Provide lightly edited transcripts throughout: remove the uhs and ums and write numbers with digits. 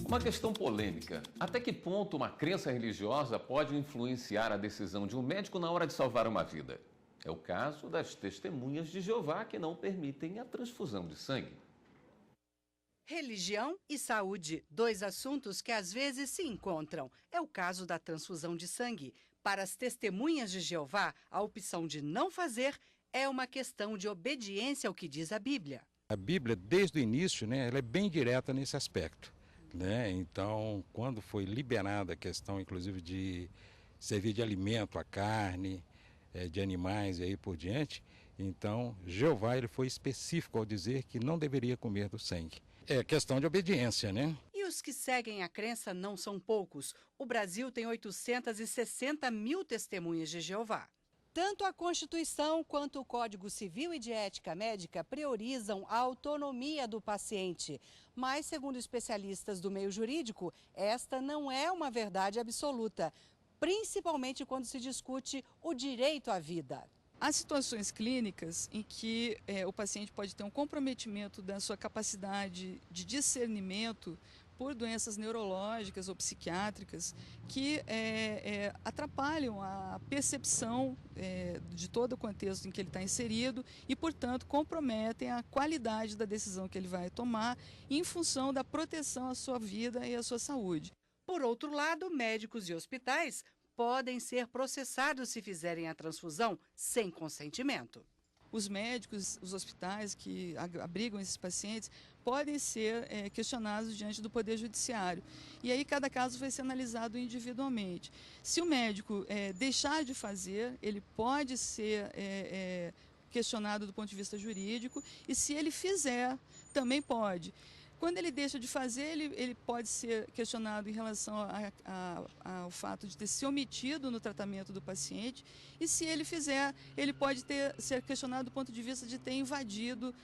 Uma questão polêmica. Até que ponto uma crença religiosa pode influenciar a decisão de um médico na hora de salvar uma vida? É o caso das testemunhas de Jeová que não permitem a transfusão de sangue. Religião e saúde, dois assuntos que às vezes se encontram. É o caso da transfusão de sangue. Para as testemunhas de Jeová, a opção de não fazer é uma questão de obediência ao que diz a Bíblia. A Bíblia, desde o início, ela é bem direta nesse aspecto. Então, quando foi liberada a questão, inclusive, de servir de alimento a carne, de animais e aí por diante, então Jeová ele foi específico ao dizer que não deveria comer do sangue. É questão de obediência, E os que seguem a crença não são poucos. O Brasil tem 860 mil testemunhas de Jeová. Tanto a Constituição quanto o Código Civil e de Ética Médica priorizam a autonomia do paciente. Mas, segundo especialistas do meio jurídico, esta não é uma verdade absoluta, principalmente quando se discute o direito à vida. Há situações clínicas em que o paciente pode ter um comprometimento da sua capacidade de discernimento por doenças neurológicas ou psiquiátricas que atrapalham a percepção de todo o contexto em que ele está inserido e, portanto, comprometem a qualidade da decisão que ele vai tomar em função da proteção à sua vida e à sua saúde. Por outro lado, médicos e hospitais podem ser processados se fizerem a transfusão sem consentimento. Os médicos, os hospitais que abrigam esses pacientes podem ser questionados diante do Poder Judiciário. E aí cada caso vai ser analisado individualmente. Se o médico deixar de fazer, ele pode ser questionado do ponto de vista jurídico, e se ele fizer, também pode. Quando ele deixa de fazer, ele pode ser questionado em relação ao fato de ter se omitido no tratamento do paciente, e se ele fizer, ele pode ser questionado do ponto de vista de ter invadido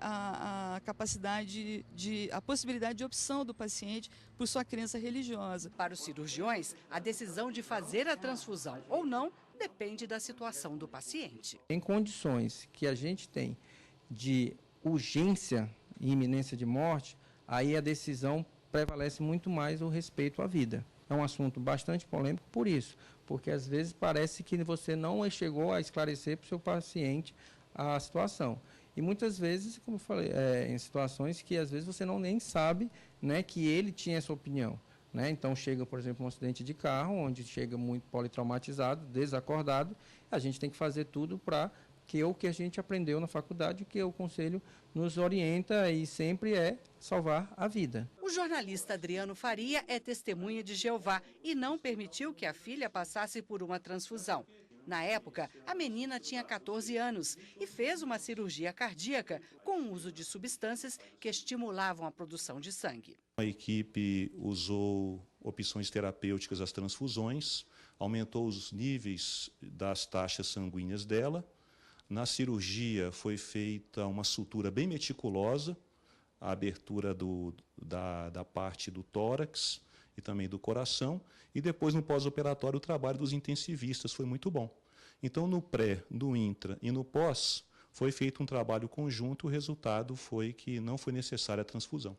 a capacidade, a possibilidade de opção do paciente por sua crença religiosa. Para os cirurgiões, a decisão de fazer a transfusão ou não depende da situação do paciente. Em condições que a gente tem de urgência e iminência de morte, aí a decisão prevalece muito mais o respeito à vida. É um assunto bastante polêmico por isso, porque às vezes parece que você não chegou a esclarecer para o seu paciente a situação. E muitas vezes, como eu falei, em situações que às vezes você nem sabe, que ele tinha essa opinião. Então chega, por exemplo, um acidente de carro, onde chega muito politraumatizado, desacordado, a gente tem que fazer tudo para que o que a gente aprendeu na faculdade, que o conselho nos orienta e sempre é salvar a vida. O jornalista Adriano Faria é testemunha de Jeová e não permitiu que a filha passasse por uma transfusão. Na época, a menina tinha 14 anos e fez uma cirurgia cardíaca com o uso de substâncias que estimulavam a produção de sangue. A equipe usou opções terapêuticas às transfusões, aumentou os níveis das taxas sanguíneas dela. Na cirurgia foi feita uma sutura bem meticulosa, a abertura da parte do tórax e também do coração, e depois no pós-operatório o trabalho dos intensivistas foi muito bom. Então no pré, no intra e no pós foi feito um trabalho conjunto, o resultado foi que não foi necessária a transfusão.